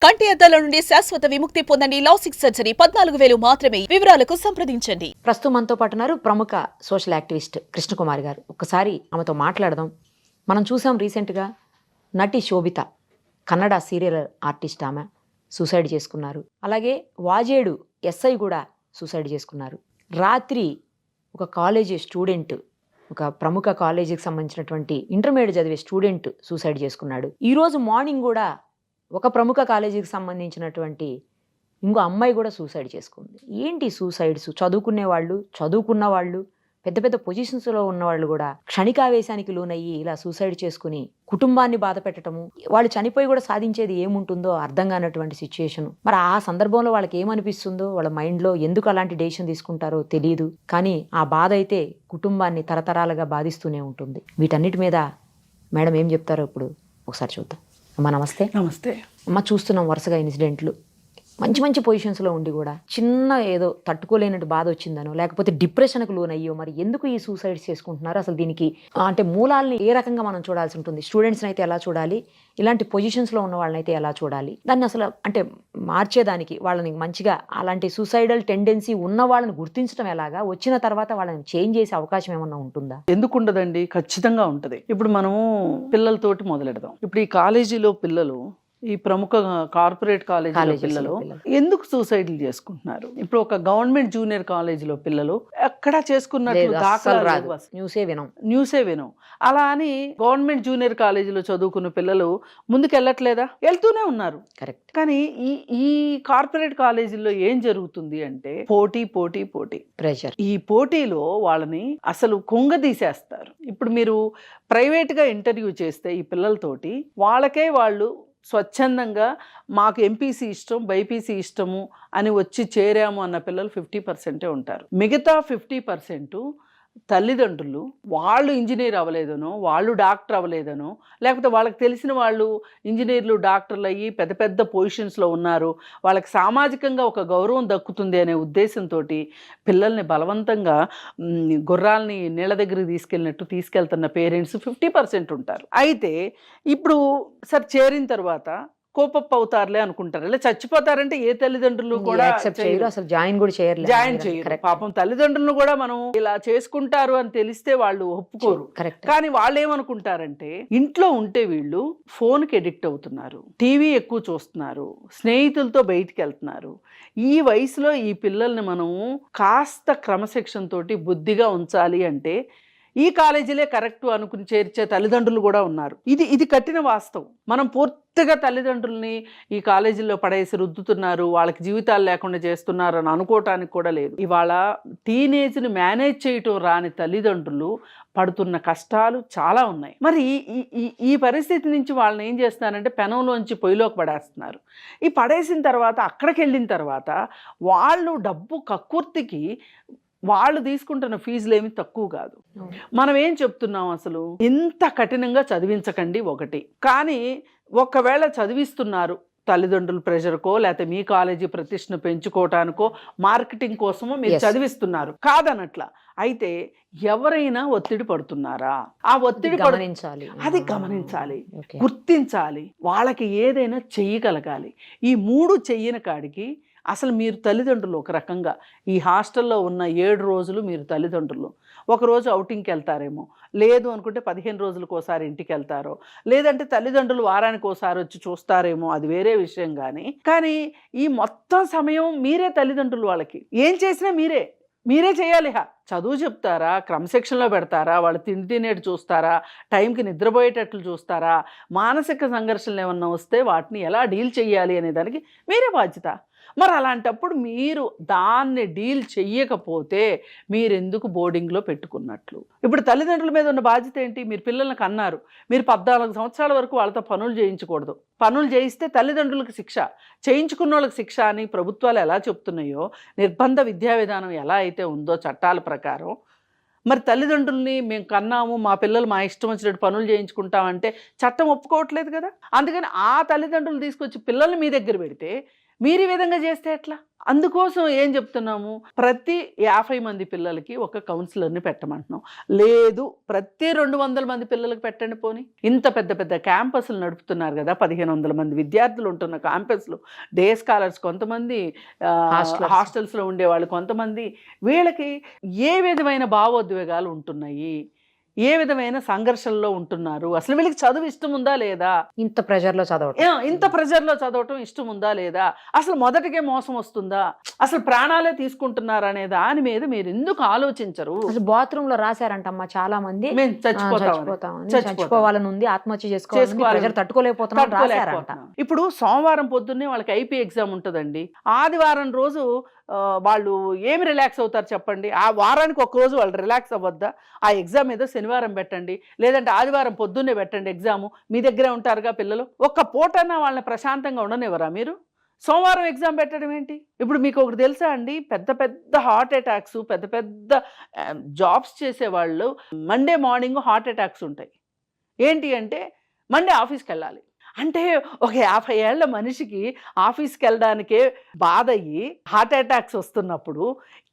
కంటి అద్దాల నుండి శాశ్వత విముక్తి పొందండి. లాసిక్ సర్జరీ 14,000 మాత్రమే. వివరాలకు సంప్రదించండి. ప్రస్తుతం మనతో పాటు ఉన్నారు ప్రముఖ సోషల్ యాక్టివిస్ట్ కృష్ణకుమారి గారు. ఒక్కసారి ఆమెతో మాట్లాడదాం. మనం చూసాం రీసెంట్గా నటి శోభిత, కన్నడ సీరియల్ ఆర్టిస్ట్, ఆమె సూసైడ్ చేసుకున్నారు. అలాగే వాజేడు ఎస్ఐ కూడా సూసైడ్ చేసుకున్నారు. రాత్రి ఒక కాలేజీ స్టూడెంట్, ఒక ప్రముఖ కాలేజీకి సంబంధించినటువంటి ఇంటర్మీడియట్ చదివే స్టూడెంట్ సూసైడ్ చేసుకున్నాడు. ఈరోజు మార్నింగ్ కూడా ఒక ప్రముఖ కాలేజీకి సంబంధించినటువంటి ఇంకో అమ్మాయి కూడా సూసైడ్ చేసుకుంది. ఏంటి సూసైడ్స్? చదువుకునే వాళ్ళు, చదువుకున్న వాళ్ళు, పెద్ద పెద్ద పొజిషన్స్లో ఉన్నవాళ్ళు కూడా క్షణికావేశానికి లోనయ్యి ఇలా సూసైడ్ చేసుకుని కుటుంబాన్ని బాధ పెట్టడము, వాళ్ళు చనిపోయి కూడా సాధించేది ఏముంటుందో అర్థం కానటువంటి సిచ్యుయేషన్. మరి ఆ సందర్భంలో వాళ్ళకి ఏమనిపిస్తుందో, వాళ్ళ మైండ్లో ఎందుకు అలాంటి డెసిషన్ తీసుకుంటారో తెలియదు. కానీ ఆ బాధ అయితే కుటుంబాన్ని తరతరాలుగా బాధిస్తూనే ఉంటుంది. వీటన్నిటి మీద మేడం ఏం చెప్తారో ఇప్పుడు ఒకసారి చూద్దాం. అమ్మ నమస్తే. నమస్తే అమ్మ, చూస్తున్నాం వరుసగా ఇన్సిడెంట్లు. మంచి మంచి పొజిషన్స్లో ఉండి కూడా చిన్న ఏదో తట్టుకోలేనట్టు బాధ వచ్చిందనో, లేకపోతే డిప్రెషన్కు లోనయ్యో, మరి ఎందుకు ఈ సూసైడ్స్ చేసుకుంటున్నారు? అసలు దీనికి అంటే మూలాల్ని ఏ రకంగా మనం చూడాల్సి ఉంటుంది? స్టూడెంట్స్ని అయితే ఎలా చూడాలి, ఇలాంటి పొజిషన్స్లో ఉన్న వాళ్ళని అయితే ఎలా చూడాలి? దాన్ని అసలు అంటే మార్చేదానికి వాళ్ళని మంచిగా, అలాంటి సూసైడల్ టెండెన్సీ ఉన్న వాళ్ళని గుర్తించడం ఎలాగా, వచ్చిన తర్వాత వాళ్ళని చేంజ్ చేసే అవకాశం ఏమన్నా ఉంటుందా? ఎందుకు ఉండదండి? ఖచ్చితంగా ఉంటుంది. ఇప్పుడు మనము పిల్లలతోటి మొదలెడదాం. ఇప్పుడు ఈ కాలేజీలో పిల్లలు, ఈ ప్రముఖ కార్పొరేట్ కాలేజీలో పిల్లలు ఎందుకు సూసైడ్లు చేసుకుంటున్నారు? ఇప్పుడు ఒక గవర్నమెంట్ జూనియర్ కాలేజీలో పిల్లలు ఎక్కడా చేసుకున్నట్లు దాఖలాలు న్యూసే వినం. అలా అని గవర్నమెంట్ జూనియర్ కాలేజీలో చదువుకున్న పిల్లలు ముందుకు వెళ్ళట్లేదా? వెళ్తూనే ఉన్నారు. కరెక్ట్. కానీ ఈ కార్పొరేట్ కాలేజీల్లో ఏం జరుగుతుంది అంటే పోటీ పోటీ పోటీ, ప్రెషర్. ఈ పోటీలో వాళ్ళని అసలు కుంగదీసేస్తారు. ఇప్పుడు మీరు ప్రైవేట్గా ఇంటర్వ్యూ చేస్తే ఈ పిల్లలతోటి, వాళ్ళకే వాళ్ళు స్వచ్ఛందంగా మాకు ఎంపీసీ ఇష్టం, బైపీసీ ఇష్టము అని వచ్చి చేరాము అన్న పిల్లలు 50% ఉంటారు. మిగతా 50% తల్లిదండ్రులు వాళ్ళు ఇంజనీర్ అవ్వలేదనో, వాళ్ళు డాక్టర్ అవ్వలేదనో, లేకపోతే వాళ్ళకి తెలిసిన వాళ్ళు ఇంజనీర్లు, డాక్టర్లు అయ్యి పెద్ద పెద్ద పొజిషన్స్లో ఉన్నారు, వాళ్ళకి సామాజికంగా ఒక గౌరవం దక్కుతుంది అనే ఉద్దేశంతో పిల్లల్ని బలవంతంగా గుర్రాలని నీళ్ళ దగ్గరికి తీసుకెళ్తున్న పేరెంట్స్ 50% ఉంటారు. అయితే ఇప్పుడు సార్ చేరిన తర్వాత కోపప్ అవుతారులే అనుకుంటారు, ఇలా చచ్చిపోతారంటే ఏ తల్లిదండ్రులు కూడా జాయిన్ చేయరు. పాపం తల్లిదండ్రులను కూడా మనం ఇలా చేసుకుంటారు అని తెలిస్తే వాళ్ళు ఒప్పుకోరు. కానీ వాళ్ళు ఏమనుకుంటారంటే, ఇంట్లో ఉంటే వీళ్ళు ఫోన్కి ఎడిక్ట్ అవుతున్నారు, టీవీ ఎక్కువ చూస్తున్నారు, స్నేహితులతో బయటికి వెళ్తున్నారు. ఈ వయసులో ఈ పిల్లల్ని మనం కాస్త క్రమశిక్షణ తోటి బుద్ధిగా ఉంచాలి అంటే ఈ కాలేజీలే కరెక్ట్ అనుకుని చేర్చే తల్లిదండ్రులు కూడా ఉన్నారు. ఇది కఠిన వాస్తవం. మనం పూర్తిగా తల్లిదండ్రుల్ని ఈ కాలేజీల్లో పడేసి రుద్దుతున్నారు, వాళ్ళకి జీవితాలు లేకుండా చేస్తున్నారు అని అనుకోవటానికి కూడా లేదు. ఇవాళ టీనేజ్ని మేనేజ్ చేయటం రాని తల్లిదండ్రులు పడుతున్న కష్టాలు చాలా ఉన్నాయి. మరి ఈ పరిస్థితి నుంచి వాళ్ళని ఏం చేస్తున్నారంటే పెనంలోంచి పొయ్యిలోకి పడేస్తున్నారు. ఈ పడేసిన తర్వాత అక్కడికి వెళ్ళిన తర్వాత వాళ్ళు డబ్బు కక్కుర్తికి వాళ్ళు తీసుకుంటున్న ఫీజులు ఏమి తక్కువ కాదు. మనం ఏం చెప్తున్నాం, అసలు ఇంత కఠినంగా చదివించకండి ఒకటి. కానీ ఒకవేళ చదివిస్తున్నారు తల్లిదండ్రుల ప్రెషర్కో, లేకపోతే మీ కాలేజీ ప్రతిష్టను పెంచుకోవటానికో, మార్కెటింగ్ కోసమో మీరు చదివిస్తున్నారు, కాదనట్లా. అయితే ఎవరైనా ఒత్తిడి పడుతున్నారా? ఆ ఒత్తిడి అది గమనించాలి, గుర్తించాలి, వాళ్ళకి ఏదైనా చెయ్యగలగాలి. ఈ 3 చెయ్యని కాడికి అసలు మీరు తల్లిదండ్రులు ఒక రకంగా ఈ హాస్టల్లో ఉన్న 7 రోజులు మీరు తల్లిదండ్రులు ఒకరోజు అవుటింగ్కి వెళ్తారేమో, లేదు అనుకుంటే 15 రోజులకు ఒకసారి ఇంటికి వెళ్తారో, లేదంటే తల్లిదండ్రులు వారానికి ఒకసారి వచ్చి చూస్తారేమో, అది వేరే విషయం. కానీ ఈ మొత్తం సమయం మీరే తల్లిదండ్రులు. వాళ్ళకి ఏం చేసినా మీరే చేయాలి. చదువు చెప్తారా, క్రమశిక్షణలో పెడతారా, వాళ్ళు తినేటి చూస్తారా, టైంకి నిద్రపోయేటట్లు చూస్తారా, మానసిక సంఘర్షణలు ఏమన్నా వస్తే వాటిని ఎలా డీల్ చేయాలి అనే దానికి మీరే బాధ్యత. మరి అలాంటప్పుడు మీరు దాన్ని డీల్ చెయ్యకపోతే మీరెందుకు బోర్డింగ్లో పెట్టుకున్నట్లు? ఇప్పుడు తల్లిదండ్రుల మీద ఉన్న బాధ్యత ఏంటి? మీరు పిల్లల్ని కన్నారు, మీరు 14 సంవత్సరాల వరకు వాళ్ళతో పనులు చేయించకూడదు. పనులు చేయిస్తే తల్లిదండ్రులకు శిక్ష, చేయించుకున్న వాళ్ళకి శిక్ష అని ప్రభుత్వాలు ఎలా చెప్తున్నాయో, నిర్బంధ విద్యా విధానం ఎలా అయితే ఉందో చట్టాల ప్రకారం, మరి తల్లిదండ్రుల్ని మేము కన్నాము, మా పిల్లలు మా ఇష్టం వచ్చినట్టు పనులు చేయించుకుంటామంటే చట్టం ఒప్పుకోవట్లేదు కదా. అందుకని ఆ తల్లిదండ్రులు తీసుకొచ్చి పిల్లల్ని మీ దగ్గర పెడితే మీరు ఈ విధంగా చేస్తే ఎట్లా? అందుకోసం ఏం చెప్తున్నాము, ప్రతి 50 మంది పిల్లలకి ఒక కౌన్సిలర్ని పెట్టమంటున్నాం. లేదు ప్రతి 200 మంది పిల్లలకి పెట్టండి పోని. ఇంత పెద్ద పెద్ద క్యాంపస్లు నడుపుతున్నారు కదా, 1500 మంది విద్యార్థులు ఉంటున్న క్యాంపస్లు, డే స్కాలర్స్ కొంతమంది, హాస్టల్స్లో ఉండేవాళ్ళు కొంతమంది, వీళ్ళకి ఏ విధమైన భావోద్వేగాలు ఉంటున్నాయి, ఏ విధమైన సంఘర్షణలో ఉంటున్నారు, అసలు వీళ్ళకి చదువు ఇష్టం ఉందా లేదా, ఇంత ప్రెషర్లో చదవటం ఇష్టం ఉందా లేదా, అసలు మొదటికే మోసం వస్తుందా, అసలు ప్రాణాలే తీసుకుంటున్నారా అనే దాని మీద మీరు ఎందుకు ఆలోచించరు? అసలు బాత్రూమ్ లో రాశారంటమ్మా చాలా మంది, మేము చచ్చిపోవాలని ఉంది, ఆత్మహత్య చేసుకోవాలి, తట్టుకోలేకపోతున్నారు. ఇప్పుడు సోమవారం పొద్దున్నే వాళ్ళకి ఐపీ ఎగ్జామ్ ఉంటుందండి. ఆదివారం రోజు వాళ్ళు ఏమి రిలాక్స్ అవుతారు చెప్పండి? ఆ వారానికి ఒక రోజు వాళ్ళు రిలాక్స్ అవ్వద్దా? ఆ ఎగ్జామ్ ఏదో శనివారం పెట్టండి, లేదంటే ఆదివారం పొద్దున్నే పెట్టండి ఎగ్జాము. మీ దగ్గరే ఉంటారుగా పిల్లలు, ఒక్క పూటన్నా వాళ్ళని ప్రశాంతంగా ఉండనివ్వరా మీరు? సోమవారం ఎగ్జామ్ పెట్టడం ఏంటి? ఇప్పుడు మీకు ఒకటి తెలుసా అండి, పెద్ద పెద్ద హార్ట్ అటాక్స్, పెద్ద పెద్ద జాబ్స్ చేసేవాళ్ళు మండే మార్నింగ్ హార్ట్ అటాక్స్ ఉంటాయి. ఏంటి అంటే మండే ఆఫీస్కి వెళ్ళాలి అంటే, ఒక 50 ఏళ్ల మనిషికి ఆఫీస్కి వెళ్ళడానికే బాధ అయ్యి హార్ట్ అటాక్స్ వస్తున్నప్పుడు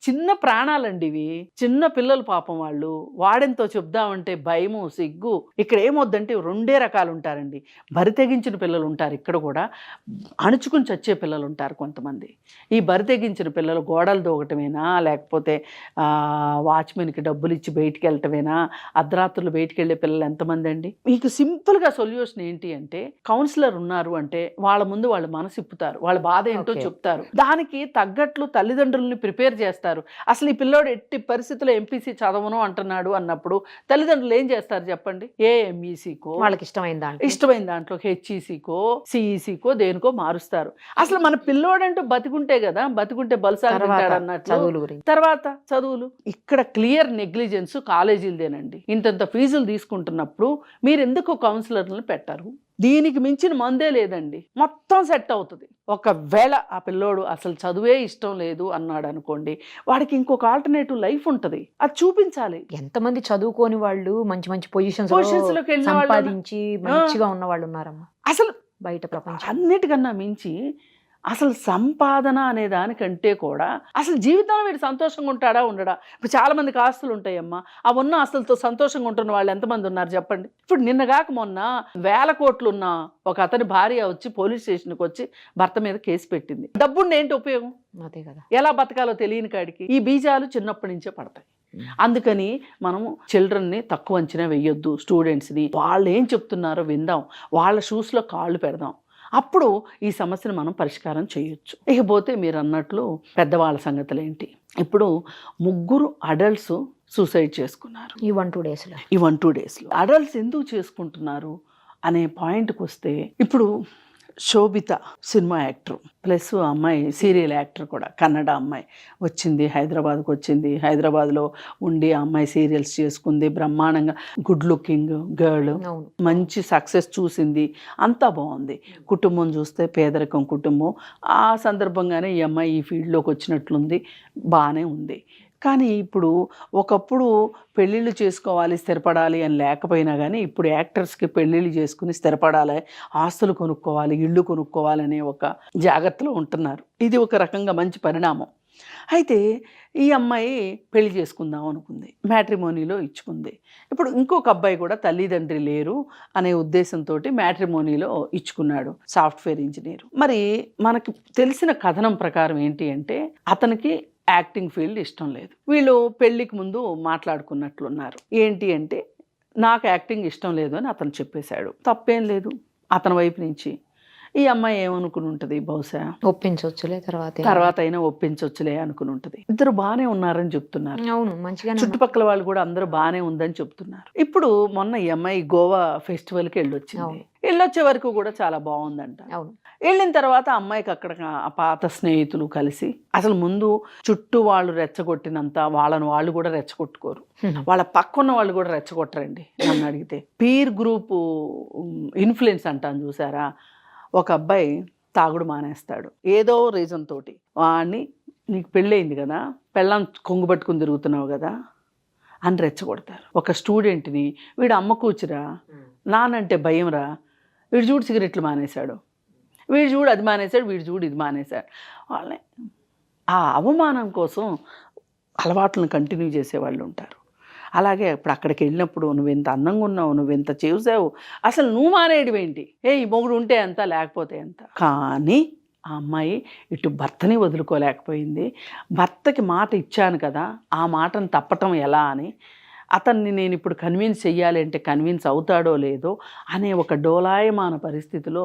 చిన్న ప్రాణాలండి ఇవి, చిన్న పిల్లలు పాపం వాళ్ళు. వాడెంతో చెప్దామంటే భయము, సిగ్గు. ఇక్కడ ఏమొద్దంటే 2 రకాలు ఉంటారండి. బరి తెగించిన పిల్లలు ఉంటారు, ఇక్కడ కూడా అణుచుకుని చచ్చే పిల్లలు ఉంటారు కొంతమంది. ఈ బరి తెగించిన పిల్లలు గోడలు దూకటమేనా, లేకపోతే వాచ్మెన్కి డబ్బులు ఇచ్చి బయటికి వెళ్ళటమేనా, అర్ధరాత్రులు బయటికి వెళ్ళే పిల్లలు ఎంతమంది అండి? మీకు సింపుల్గా సొల్యూషన్ ఏంటి అంటే, కౌన్సిలర్ ఉన్నారు అంటే వాళ్ళ ముందు వాళ్ళు మనసు ఇప్పుతారు, వాళ్ళ బాధ ఏంటో చెప్తారు, దానికి తగ్గట్లు తల్లిదండ్రుల్ని ప్రిపేర్ చేస్తారు. అసలు ఈ పిల్లోడు ఎట్టి పరిస్థితుల్లో ఎంపీసీ చదవను అంటున్నాడు అన్నప్పుడు తల్లిదండ్రులు ఏం చేస్తారు చెప్పండి? ఎంఈసీకో, వాళ్ళకి ఇష్టమైన దాంట్లో హెచ్ఈసీకో, సిఈసీకో, దేనికో మారుస్తారు. అసలు మన పిల్లోడంటూ బతికుంటే కదా, బతికుంటే బలసాగుంటాడు అన్నట్లు. తర్వాత చదువులు. ఇక్కడ క్లియర్ నెగ్లిజెన్స్ కాలేజీలదేనండి. ఇంతంత ఫీజులు తీసుకుంటున్నప్పుడు మీరు ఎందుకు కౌన్సిలర్లను పెట్టారు? దీనికి మించిన మందే లేదండి, మొత్తం సెట్ అవుతుంది. ఒకవేళ ఆ పిల్లోడు అసలు చదువే ఇష్టం లేదు అన్నాడు అనుకోండి, వాడికి ఇంకొక ఆల్టర్నేటివ్ లైఫ్ ఉంటుంది, అది చూపించాలి. ఎంతమంది చదువుకోని వాళ్ళు మంచి మంచి పొజిషన్స్లోకి వెళ్ళిన సంపాదించి మంచిగా ఉన్న వాళ్ళు ఉన్నారమ్మా. అసలు బయట ప్రపంచం అన్నిటికన్నా మించి అసలు సంపాదన అనే దానికంటే కూడా అసలు జీవితంలో వీడు సంతోషంగా ఉంటాడా ఉండడా? ఇప్పుడు చాలా మందికి ఆస్తులు ఉంటాయమ్మా, ఆ ఉన్న ఆస్తులతో సంతోషంగా ఉంటున్న వాళ్ళు ఎంతమంది ఉన్నారు చెప్పండి? ఇప్పుడు నిన్నగాక మొన్న 1000 కోట్లు ఉన్న ఒక అతని భార్య వచ్చి పోలీస్ స్టేషన్కి వచ్చి భర్త మీద కేసు పెట్టింది. డబ్బుండి ఏంటి ఉపయోగం? అదే కదా, ఎలా బతకాలో తెలియని కాడికి ఈ బీజాలు చిన్నప్పటి నుంచే పడతాయి. అందుకని మనము చిల్డ్రన్ని తక్కువ అంచనా వెయ్యొద్దు. స్టూడెంట్స్ని వాళ్ళు ఏం చెప్తున్నారో విందాం, వాళ్ళ షూస్లో కాళ్ళు పెడదాం, అప్పుడు ఈ సమస్యను మనం పరిష్కారం చేయొచ్చు. ఇకపోతే మీరు అన్నట్లు పెద్దవాళ్ళ సంగతులు ఏంటి? ఇప్పుడు 3 అడల్ట్స్ సూసైడ్ చేసుకున్నారు ఈ 1-2 డేస్లో. అడల్ట్స్ ఎందుకు చేసుకుంటున్నారు అనే పాయింట్కి వస్తే, ఇప్పుడు శోభిత సినిమా యాక్టర్ ప్లస్ అమ్మాయి సీరియల్ యాక్టర్ కూడా, కన్నడ అమ్మాయి వచ్చింది, హైదరాబాద్కి వచ్చింది. హైదరాబాద్లో ఉండి ఆ అమ్మాయి సీరియల్స్ చేసుకుంది, బ్రహ్మాండంగా గుడ్ లుకింగ్ గర్ల్, మంచి సక్సెస్ చూసింది, అంతా బాగుంది. కుటుంబం చూస్తే పేదరికం కుటుంబం. ఆ సందర్భంగానే ఈ అమ్మాయి ఈ ఫీల్డ్లోకి వచ్చినట్లుంది, బాగానే ఉంది. కానీ ఇప్పుడు ఒకప్పుడు పెళ్ళిళ్ళు చేసుకోవాలి, స్థిరపడాలి అని లేకపోయినా కానీ ఇప్పుడు యాక్టర్స్కి పెళ్ళిళ్ళు చేసుకుని స్థిరపడాలి, ఆస్తులు కొనుక్కోవాలి, ఇళ్ళు కొనుక్కోవాలనే ఒక జాగ్రత్తలో ఉంటున్నారు. ఇది ఒక రకంగా మంచి పరిణామం. అయితే ఈ అమ్మాయి పెళ్లి చేసుకుందాం అనుకుంది, మ్యాట్రిమోనీలో ఇచ్చుకుంది. ఇప్పుడు ఇంకొక అబ్బాయి కూడా తల్లిదండ్రి లేరు అనే ఉద్దేశంతో మ్యాట్రిమోనీలో ఇచ్చుకున్నాడు, సాఫ్ట్వేర్ ఇంజనీర్. మరి మనకి తెలిసిన కథనం ప్రకారం ఏంటి అంటే, అతనికి యాక్టింగ్ ఫీల్డ్ ఇష్టం లేదు. వీళ్ళు పెళ్ళికి ముందు మాట్లాడుకున్నట్లున్నారు. ఏంటి అంటే, నాకు యాక్టింగ్ ఇష్టం లేదు అని అతను చెప్పేశాడు. తప్పేం లేదు అతని వైపు నుంచి. ఈ అమ్మాయి ఏమనుకుని ఉంటుంది, బహుశా ఒప్పించవచ్చులే, తర్వాత అయినా ఒప్పించవచ్చులే అనుకుని ఉంటుంది. ఇద్దరు బాగానే ఉన్నారని చెప్తున్నారు. అవును, మంచిగా చుట్టుపక్కల వాళ్ళు కూడా అందరూ బాగానే ఉందని చెప్తున్నారు. ఇప్పుడు మొన్న ఈ అమ్మాయి గోవా ఫెస్టివల్కి వెళ్ళొచ్చింది. వెళ్ళొచ్చే వరకు కూడా చాలా బాగుందంట. వెళ్ళిన తర్వాత అమ్మాయికి అక్కడ పాత స్నేహితులు కలిసి, అసలు ముందు చుట్టూ వాళ్ళు రెచ్చగొట్టినంత వాళ్ళని వాళ్ళు కూడా రెచ్చగొట్టుకోరు, వాళ్ళ పక్కన్న వాళ్ళు కూడా రెచ్చగొట్టరండి నన్ను అడిగితే. పీర్ గ్రూప్ ఇన్ఫ్లుయెన్స్ అంటాను చూసారా, ఒక అబ్బాయి తాగుడు మానేస్తాడు ఏదో రీజన్ తోటి, వాడిని నీకు పెళ్ళయింది కదా, పెళ్ళం కొంగు పట్టుకుని తిరుగుతున్నావు కదా అని రెచ్చగొడతారు. ఒక స్టూడెంట్ని, వీడు అమ్మ కూతురా, నానంటే భయంరా, వీడు చూడు సిగరెట్లు మానేశాడు, వీడు చూడు అది మానేశాడు, వీడు చూడు ఇది మానేశాడు. వాళ్ళని ఆ అవమానం కోసం అలవాట్లను కంటిన్యూ చేసేవాళ్ళు ఉంటారు. అలాగే ఇప్పుడు అక్కడికి వెళ్ళినప్పుడు నువ్వు ఎంత అందంగా ఉన్నావు, నువ్వు ఎంత చేసావు, అసలు నువ్వు మానేయడం ఏంటి, ఈ మొగుడు ఉంటే ఎంత లేకపోతే ఎంత. కానీ ఆ అమ్మాయి ఇటు భర్తని వదులుకోలేకపోయింది. భర్తకి మాట ఇచ్చాను కదా, ఆ మాటను తప్పటం ఎలా అని, అతన్ని నేను ఇప్పుడు కన్విన్స్ చెయ్యాలి అంటే కన్విన్స్ అవుతాడో లేదో అనే ఒక డోలాయమాన పరిస్థితిలో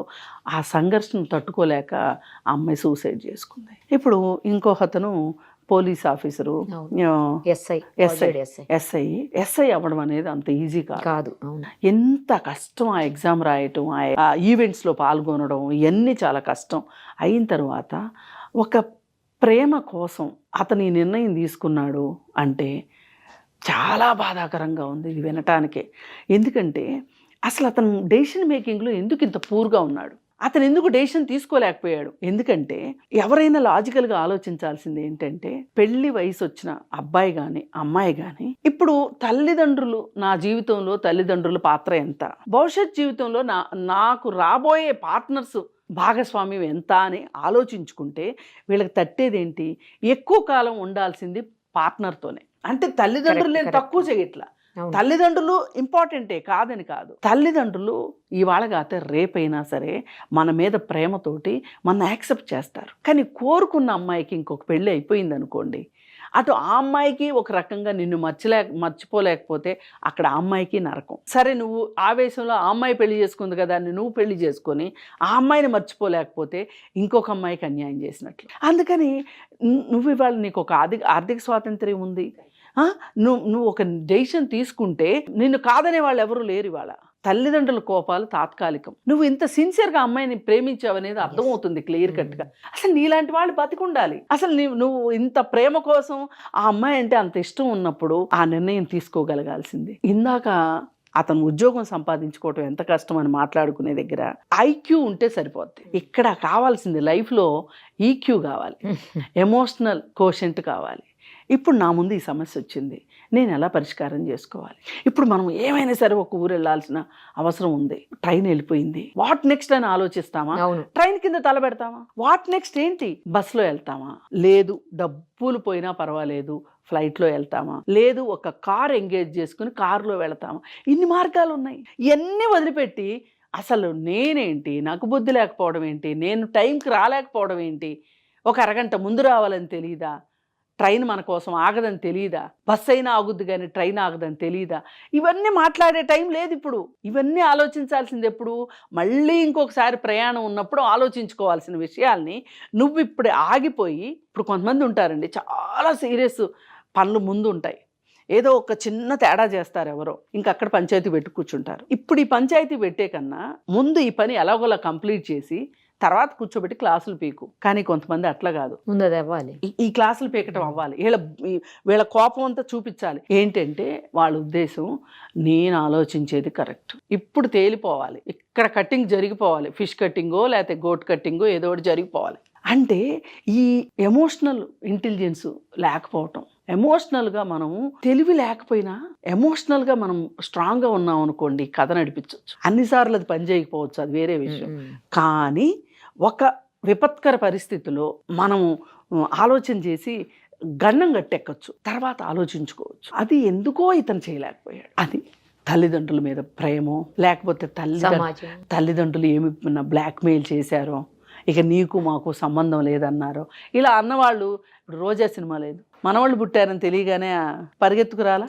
ఆ సంఘర్షణ తట్టుకోలేక ఆ అమ్మాయి సూసైడ్ చేసుకుంది. ఇప్పుడు ఇంకొకతను పోలీస్ ఆఫీసరు, ఎస్ఐ అవ్వడం అనేది అంత ఈజీ కాదు. ఎంత కష్టం ఆ ఎగ్జామ్ రాయటం, ఆ ఈవెంట్స్లో పాల్గొనడం, ఇవన్నీ చాలా కష్టం. అయిన తర్వాత ఒక ప్రేమ కోసం అతని నిర్ణయం తీసుకున్నాడు అంటే చాలా బాధాకరంగా ఉంది ఇది వినటానికే. ఎందుకంటే అసలు అతను డెసిషన్ మేకింగ్లో ఎందుకు ఇంత పూర్గా ఉన్నాడు, అతను ఎందుకు డెసిషన్ తీసుకోలేకపోయాడు? ఎందుకంటే ఎవరైనా లాజికల్గా ఆలోచించాల్సింది ఏంటంటే, పెళ్లి వయసు వచ్చిన అబ్బాయి కానీ అమ్మాయి కానీ ఇప్పుడు తల్లిదండ్రులు, నా జీవితంలో తల్లిదండ్రుల పాత్ర ఎంత, భవిష్యత్ జీవితంలో నాకు రాబోయే పార్ట్నర్స్ భాగస్వామ్యం ఎంత అని ఆలోచించుకుంటే వీళ్ళకి తట్టేదేంటి, ఎక్కువ కాలం ఉండాల్సింది పార్ట్నర్తోనే. అంటే తల్లిదండ్రులు నేను తక్కువ చేయట్లా, తల్లిదండ్రులు ఇంపార్టెంటే కాదని కాదు. తల్లిదండ్రులు ఇవాళ కాతే రేపైనా సరే మన మీద ప్రేమతోటి మన యాక్సెప్ట్ చేస్తారు. కానీ కోరుకున్న అమ్మాయికి ఇంకొక పెళ్ళి అయిపోయింది అనుకోండి, అటు ఆ అమ్మాయికి ఒక రకంగా నిన్ను మర్చిపోలేకపోతే అక్కడ ఆ అమ్మాయికి నరకం. సరే నువ్వు ఆవేశంలో ఆ అమ్మాయి పెళ్లి చేసుకుంది కదా అని నువ్వు పెళ్లి చేసుకొని ఆ అమ్మాయిని మర్చిపోలేకపోతే ఇంకొక అమ్మాయికి అన్యాయం చేసినట్లు. అందుకని నువ్వు ఇవాళ నీకు ఒక ఆర్థిక స్వాతంత్ర్యం ఉంది, నువ్వు ఒక డెసిషన్ తీసుకుంటే నిన్ను కాదనే వాళ్ళు ఎవరు లేరు. ఇవాళ తల్లిదండ్రుల కోపాలు తాత్కాలికం. నువ్వు ఇంత సిన్సియర్గా అమ్మాయిని ప్రేమించావనేది అర్థమవుతుంది క్లియర్ కట్గా. అసలు నీలాంటి వాళ్ళు బతికుండాలి. అసలు నువ్వు ఇంత ప్రేమ కోసం ఆ అమ్మాయి అంటే అంత ఇష్టం ఉన్నప్పుడు ఆ నిర్ణయం తీసుకోగలగాల్సింది. ఇందాక అతను ఉద్యోగం సంపాదించుకోవటం ఎంత కష్టం అని మాట్లాడుకునే దగ్గర ఐక్యూ ఉంటే సరిపోద్ది. ఇక్కడ కావాల్సింది లైఫ్లో ఈక్యూ కావాలి, ఎమోషనల్ కోషెంట్ కావాలి. ఇప్పుడు నా ముందు ఈ సమస్య వచ్చింది, నేను ఎలా పరిష్కారం చేసుకోవాలి? ఇప్పుడు మనం ఏమైనా సరే ఒక ఊరు వెళ్ళాల్సిన అవసరం ఉంది, ట్రైన్ వెళ్ళిపోయింది, వాట్ నెక్స్ట్ అని ఆలోచిస్తామా? ట్రైన్ కింద తలబెడతామా? వాట్ నెక్స్ట్ ఏంటి? బస్సులో వెళ్తామా? లేదు డబ్బులు పోయినా పర్వాలేదు ఫ్లైట్లో వెళ్తామా? లేదు ఒక కార్ ఎంగేజ్ చేసుకుని కారులో వెళ్తామా? ఇన్ని మార్గాలు ఉన్నాయి. ఇవన్నీ వదిలిపెట్టి అసలు నేనేంటి, నాకు బుద్ధి లేకపోవడం ఏంటి, నేను టైంకి రాలేకపోవడం ఏంటి, ఒక అరగంట ముందు రావాలని తెలీదా, ట్రైన్ మన కోసం ఆగదని తెలీదా, బస్ అయినా ఆగుద్ది కానీ ట్రైన్ ఆగదని తెలీదా? ఇవన్నీ మాట్లాడే టైం లేదు ఇప్పుడు. ఇవన్నీ ఆలోచించాల్సింది ఎప్పుడు? మళ్ళీ ఇంకొకసారి ప్రయాణం ఉన్నప్పుడు ఆలోచించుకోవాల్సిన విషయాల్ని నువ్వు ఇప్పుడు ఆగిపోయి. ఇప్పుడు కొంతమంది ఉంటారండి చాలా సీరియస్ పనులు ముందు ఉంటాయి, ఏదో ఒక చిన్న తేడా చేస్తారు ఎవరో, ఇంకక్కడ పంచాయతీ పెట్టి కూర్చుంటారు. ఇప్పుడు ఈ పంచాయతీ పెట్టే కన్నా ముందు ఈ పని ఎలాగోలా కంప్లీట్ చేసి తర్వాత కూర్చోబెట్టి క్లాసులు పీకు. కానీ కొంతమంది అట్లా కాదు, ముందు అది అవ్వాలి, ఈ క్లాసులు పీకటం అవ్వాలి, వీళ్ళ కోపం అంతా చూపించాలి. ఏంటంటే వాళ్ళ ఉద్దేశం నేను ఆలోచించేది కరెక్ట్, ఇప్పుడు తేలిపోవాలి, ఇక్కడ కట్టింగ్ జరిగిపోవాలి, ఫిష్ కట్టింగో లేకపోతే గోట్ కట్టింగో ఏదో ఒకటి జరిగిపోవాలి. అంటే ఈ ఎమోషనల్ ఇంటెలిజెన్స్ లేకపోవటం, ఎమోషనల్గా మనము తెలివి లేకపోయినా ఎమోషనల్గా మనం స్ట్రాంగ్గా ఉన్నాం అనుకోండి, కథ నడిపించవచ్చు. అన్నిసార్లు అది పని చేయకపోవచ్చు, అది వేరే విషయం. కానీ ఒక విపత్కర పరిస్థితిలో మనము ఆలోచన చేసి గన్నం గట్టెక్కచ్చు, తర్వాత ఆలోచించుకోవచ్చు. అది ఎందుకో ఇతను చేయలేకపోయాడు. అది తల్లిదండ్రుల మీద ప్రేమో, లేకపోతే తల్లిదండ్రులు ఏమి బ్లాక్మెయిల్ చేశారో, ఇక నీకు మాకు సంబంధం లేదన్నారో, ఇలా అన్నవాళ్ళు. ఇప్పుడు రోజా సినిమా లేదు, మనవాళ్ళు పుట్టారని తెలియగానే పరిగెత్తుకురాలా?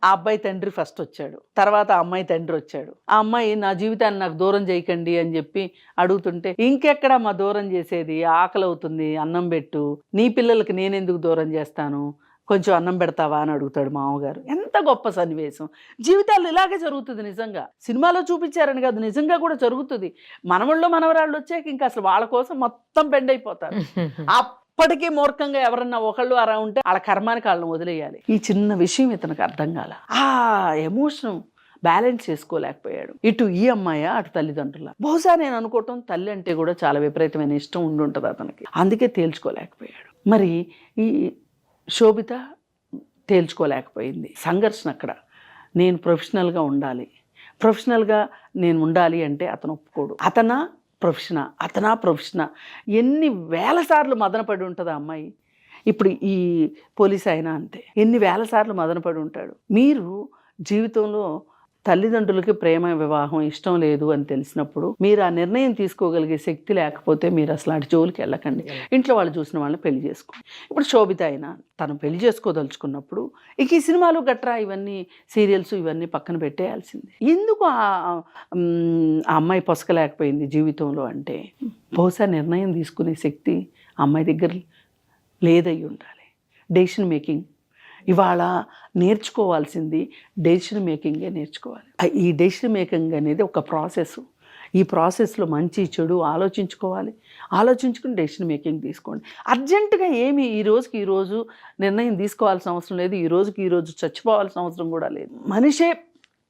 ఆ అబ్బాయి తండ్రి ఫస్ట్ వచ్చాడు, తర్వాత ఆ అమ్మాయి తండ్రి వచ్చాడు. ఆ అమ్మాయి నా జీవితాన్ని నాకు దూరం చేయకండి అని చెప్పి అడుగుతుంటే, ఇంకెక్కడ మా దూరం చేసేది, ఆకలి అవుతుంది అన్నం పెట్టు, నీ పిల్లలకి నేనెందుకు దూరం చేస్తాను, కొంచెం అన్నం పెడతావా అని అడుగుతాడు మామగారు. ఎంత గొప్ప సన్నివేశం. జీవితాలు ఇలాగే జరుగుతుంది. నిజంగా సినిమాలో చూపించారని కాదు, నిజంగా కూడా జరుగుతుంది. మనవళ్ళు మనవరాళ్ళు వచ్చాక ఇంకా అసలు వాళ్ళ కోసం మొత్తం బెండ్ అయిపోతారు. అప్పటికీ మూర్ఖంగా ఎవరన్నా ఒకళ్ళు అలా ఉంటే వాళ్ళ కర్మానికి వాళ్ళని వదిలేయాలి. ఈ చిన్న విషయం ఇతనికి అర్థం కాల. ఆ ఎమోషన్ బ్యాలెన్స్ చేసుకోలేకపోయాడు. ఇటు ఈ అమ్మాయి అటు తల్లిదండ్రుల. బహుశా నేను అనుకోవటం తల్లి అంటే కూడా చాలా విపరీతమైన ఇష్టం ఉండుంటుంది అతనికి, అందుకే తేల్చుకోలేకపోయాడు. మరి ఈ శోభిత తేల్చుకోలేకపోయింది. సంఘర్షణ అక్కడ. నేను ప్రొఫెషనల్గా ఉండాలి, ప్రొఫెషనల్గా నేను ఉండాలి అంటే అతను ఒప్పుకోడు. అతను ప్రొఫెషనా, అతనా ప్రొఫెషనా, ఎన్ని వేల సార్లు మదనపడి ఉంటుంది ఆ అమ్మాయి. ఇప్పుడు ఈ పోలీస్ అయినా అంతే, ఎన్ని వేల సార్లు మదనపడి ఉంటాడు. మీరు జీవితంలో తల్లిదండ్రులకి ప్రేమ వివాహం ఇష్టం లేదు అని తెలిసినప్పుడు మీరు ఆ నిర్ణయం తీసుకోగలిగే శక్తి లేకపోతే మీరు అసలు అటు జోలికి వెళ్ళకండి. ఇంట్లో వాళ్ళు చూసిన వాళ్ళని పెళ్లి చేసుకోండి. ఇప్పుడు శోభిత అయినా తను పెళ్లి చేసుకోదలుచుకున్నప్పుడు ఇక ఈ సినిమాలు గట్రా ఇవన్నీ సీరియల్స్ ఇవన్నీ పక్కన పెట్టేయాల్సిందే. ఎందుకు ఆ అమ్మాయి పొసకలేకపోయింది జీవితంలో అంటే బహుశా నిర్ణయం తీసుకునే శక్తి ఆ అమ్మాయి దగ్గర లేదై ఉండాలి. డెసిషన్ మేకింగ్ ఇవాళ నేర్చుకోవాల్సింది డెసిషన్ మేకింగే నేర్చుకోవాలి. ఈ డెసిషన్ మేకింగ్ అనేది ఒక ప్రాసెస్. ఈ ప్రాసెస్లో మంచి చెడు ఆలోచించుకోవాలి. ఆలోచించుకుని డెసిషన్ మేకింగ్ తీసుకోండి. అర్జెంటుగా ఏమి ఈ రోజుకి ఈరోజు నిర్ణయం తీసుకోవాల్సిన అవసరం లేదు. ఈ రోజుకి ఈరోజు చచ్చిపోవాల్సిన అవసరం కూడా లేదు. మనిషే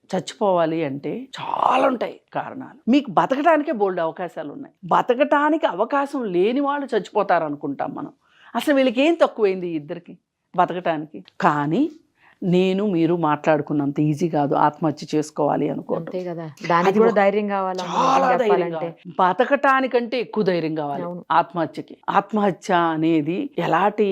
చచ్చిపోవాలి అంటే చాలా ఉంటాయి కారణాలు. మీకు బతకడానికే బోల్డ్ అవకాశాలు ఉన్నాయి. బతకటానికి అవకాశం లేని వాళ్ళు చచ్చిపోతారు అనుకుంటాం మనం. అసలు వీళ్ళకి ఏం తక్కువైంది ఇద్దరికి బతకటానికి? కానీ నేను మీరు మాట్లాడుకున్నంత ఈజీ కాదు ఆత్మహత్య చేసుకోవాలి అనుకోవటం. ధైర్యం కావాలి, చాలా ధైర్యం కావాలి. బతకటానికంటే ఎక్కువ ధైర్యం కావాలి ఆత్మహత్యకి. ఆత్మహత్య అనేది ఎలాంటి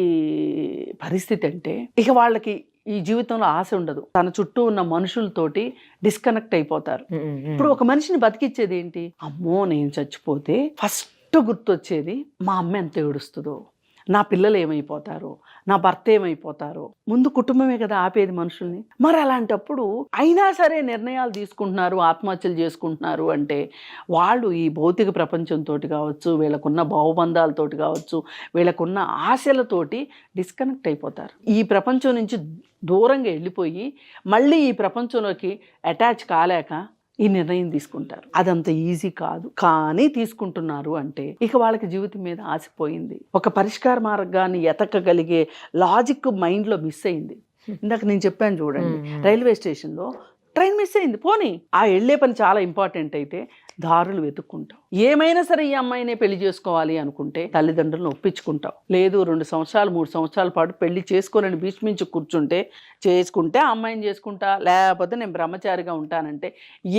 పరిస్థితి అంటే ఇక వాళ్ళకి ఈ జీవితంలో ఆశ ఉండదు. తన చుట్టూ ఉన్న మనుషులతోటి డిస్కనెక్ట్ అయిపోతారు. ఇప్పుడు ఒక మనిషిని బతికిచ్చేది ఏంటి? అమ్మో నేను చచ్చిపోతే ఫస్ట్ గుర్తొచ్చేది మా అమ్మ ఎంత ఏడుస్తుందో, నా పిల్లలు ఏమైపోతారో, నా భర్త ఏమైపోతారో. ముందు కుటుంబమే కదా ఆపేది మనుషుల్ని. మరి అలాంటప్పుడు అయినా సరే నిర్ణయాలు తీసుకుంటున్నారు, ఆత్మహత్యలు చేసుకుంటున్నారు అంటే వాళ్ళు ఈ భౌతిక ప్రపంచంతో కావచ్చు, వీళ్ళకున్న భావబంధాలతోటి కావచ్చు, వీళ్ళకున్న ఆశలతోటి డిస్కనెక్ట్ అయిపోతారు. ఈ ప్రపంచం నుంచి దూరంగా వెళ్ళిపోయి మళ్ళీ ఈ ప్రపంచంలోకి అటాచ్ కాలేక ఈ నిర్ణయం తీసుకుంటారు. అదంత ఈజీ కాదు, కానీ తీసుకుంటున్నారు అంటే ఇక వాళ్ళకి జీవితం మీద ఆశపోయింది. ఒక పరిష్కార మార్గాన్ని ఎతకగలిగే లాజిక్ మైండ్లో మిస్ అయింది. ఇందాక నేను చెప్పాను చూడండి, రైల్వే స్టేషన్లో ట్రైన్ మిస్ అయింది. పోనీ ఆ వెళ్ళే పని చాలా ఇంపార్టెంట్ అయితే దారులు వెతుక్కుంటావు. ఏమైనా సరే ఈ అమ్మాయినే పెళ్లి చేసుకోవాలి అనుకుంటే తల్లిదండ్రులను ఒప్పించుకుంటావు. లేదు 2 సంవత్సరాలు 3 సంవత్సరాల పాటు పెళ్లి చేసుకోనని భీష్మించి కూర్చుంటే చేసుకుంటే ఆ అమ్మాయిని చేసుకుంటా, లేకపోతే నేను బ్రహ్మచారిగా ఉంటానంటే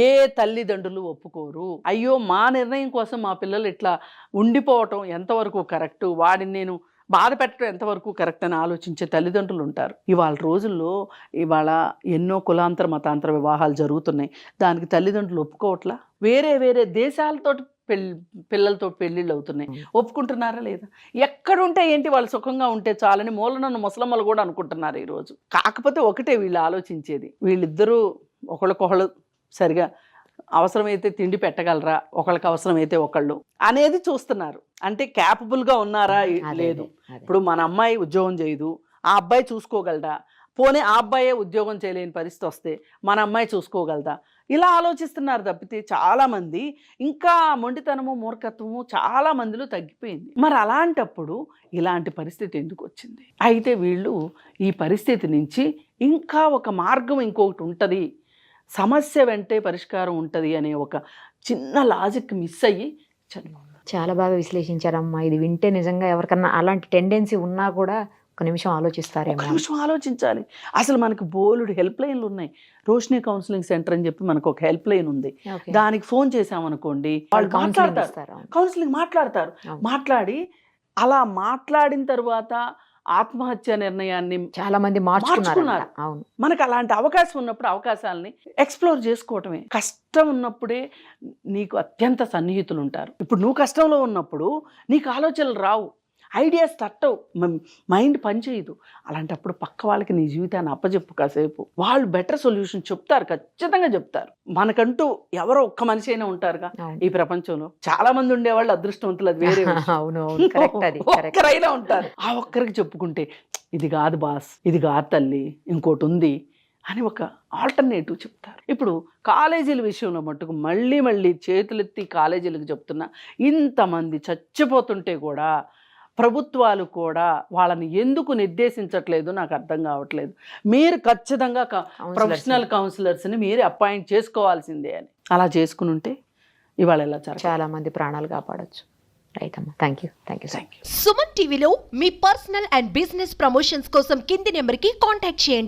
ఏ తల్లిదండ్రులు ఒప్పుకోరు. అయ్యో మా నిర్ణయం కోసం మా పిల్లలు ఇట్లా ఉండిపోవటం ఎంతవరకు కరెక్టు, వాడిని నేను బాధ పెట్టడం ఎంతవరకు కరెక్ట్ అని ఆలోచించే తల్లిదండ్రులు ఉంటారు. ఇవాళ రోజుల్లో ఎన్నో కులాంతర మతాంతర వివాహాలు జరుగుతున్నాయి. దానికి తల్లిదండ్రులు ఒప్పుకోవట్లా. వేరే వేరే దేశాలతో పిల్లలతో పెళ్ళిళ్ళు అవుతున్నాయి. ఒప్పుకుంటున్నారా లేదా? ఎక్కడుంటే ఏంటి, వాళ్ళు సుఖంగా ఉంటే చాలని మూలనన్న ముసలమ్మలు కూడా అనుకుంటున్నారు ఈరోజు. కాకపోతే ఒకటే వీళ్ళు ఆలోచించేది, వీళ్ళిద్దరూ ఒకళ్ళకొకళ్ళు సరిగా అవసరమైతే తిండి పెట్టగలరా, ఒకళ్ళకి అవసరమైతే ఒకళ్ళు అనేది చూస్తున్నారు. అంటే క్యాపబుల్గా ఉన్నారా లేదు. ఇప్పుడు మన అమ్మాయి ఉద్యోగం చేయదు, ఆ అబ్బాయి చూసుకోగలరా? పోనీ ఆ అబ్బాయే ఉద్యోగం చేయలేని పరిస్థితి వస్తే మన అమ్మాయి చూసుకోగలదా? ఇలా ఆలోచిస్తున్నారు తప్పితే చాలామంది ఇంకా మొండితనము మూర్ఖత్వము చాలా మందిలో తగ్గిపోయింది. మరి అలాంటప్పుడు ఇలాంటి పరిస్థితి ఎందుకు వచ్చింది? అయితే వీళ్ళు ఈ పరిస్థితి నుంచి ఇంకా ఒక మార్గం ఇంకొకటి ఉంటుంది, సమస్య వెంటే పరిష్కారం ఉంటుంది అనే ఒక చిన్న లాజిక్ మిస్ అయ్యి చనిపోతారు. చాలా బాగా విశ్లేషించారమ్మా. ఇది వింటే నిజంగా ఎవరికన్నా అలాంటి టెండెన్సీ ఉన్నా కూడా ఒక నిమిషం ఆలోచిస్తారేమో. ఒక నిమిషం ఆలోచించాలి. అసలు మనకు బోలెడు హెల్ప్ లైన్లు ఉన్నాయి. రోషిని కౌన్సిలింగ్ సెంటర్ అని చెప్పి మనకు ఒక హెల్ప్ లైన్ ఉంది. దానికి ఫోన్ చేసామనుకోండి, వాళ్ళు మాట్లాడతారు, కౌన్సిలింగ్ మాట్లాడతారు. మాట్లాడి అలా మాట్లాడిన తర్వాత ఆత్మహత్య నిర్ణయాన్ని చాలా మంది మార్చుకున్నారు. అవును, మనకు అలాంటి అవకాశం ఉన్నప్పుడు అవకాశాలని ఎక్స్ప్లోర్ చేసుకోవటమే. కష్టం ఉన్నప్పుడే నీకు అత్యంత సన్నిహితులు ఉంటారు. ఇప్పుడు నువ్వు కష్టంలో ఉన్నప్పుడు నీకు ఆలోచనలు రావు, ఐడియాస్ తట్టవు, మైండ్ పనిచేయదు. అలాంటప్పుడు పక్క వాళ్ళకి నీ జీవితాన్ని అప్పచెప్పు కాసేపు, వాళ్ళు బెటర్ సొల్యూషన్ చెప్తారు, ఖచ్చితంగా చెప్తారు. మనకంటూ ఎవరో ఒక్క మనిషి అయినా ఉంటారుగా ఈ ప్రపంచంలో. చాలా మంది ఉండేవాళ్ళు అదృష్టవంతులు, అది వేరే. ఒక్కరైనా ఉంటారు. ఆ ఒక్కరికి చెప్పుకుంటే ఇది కాదు బాస్, ఇది కాదు తల్లి, ఇంకోటి ఉంది అని ఒక ఆల్టర్నేటివ్ చెప్తారు. ఇప్పుడు కాలేజీల విషయంలో మట్టుకు మళ్ళీ చేతులెత్తి కాలేజీలకు చెప్తున్నా, ఇంతమంది చచ్చిపోతుంటే కూడా ప్రభుత్వాలు కూడా వాళ్ళని ఎందుకు నిర్దేశించట్లేదు నాకు అర్థం కావట్లేదు. మీరు ఖచ్చితంగా ప్రొఫెషనల్ కౌన్సిలర్స్ని మీరు అపాయింట్ చేసుకోవాల్సిందే అని. అలా చేసుకుని ఉంటే ఇవాళ ఎలా చాలా మంది ప్రాణాలు కాపాడొచ్చు. రైట్ అమ్మా, థ్యాంక్ యూ. సుమన్ టీవీలో మీ పర్సనల్ అండ్ బిజినెస్ ప్రమోషన్స్ కోసం కింది నెంబర్కి కాంటాక్ట్ చేయండి.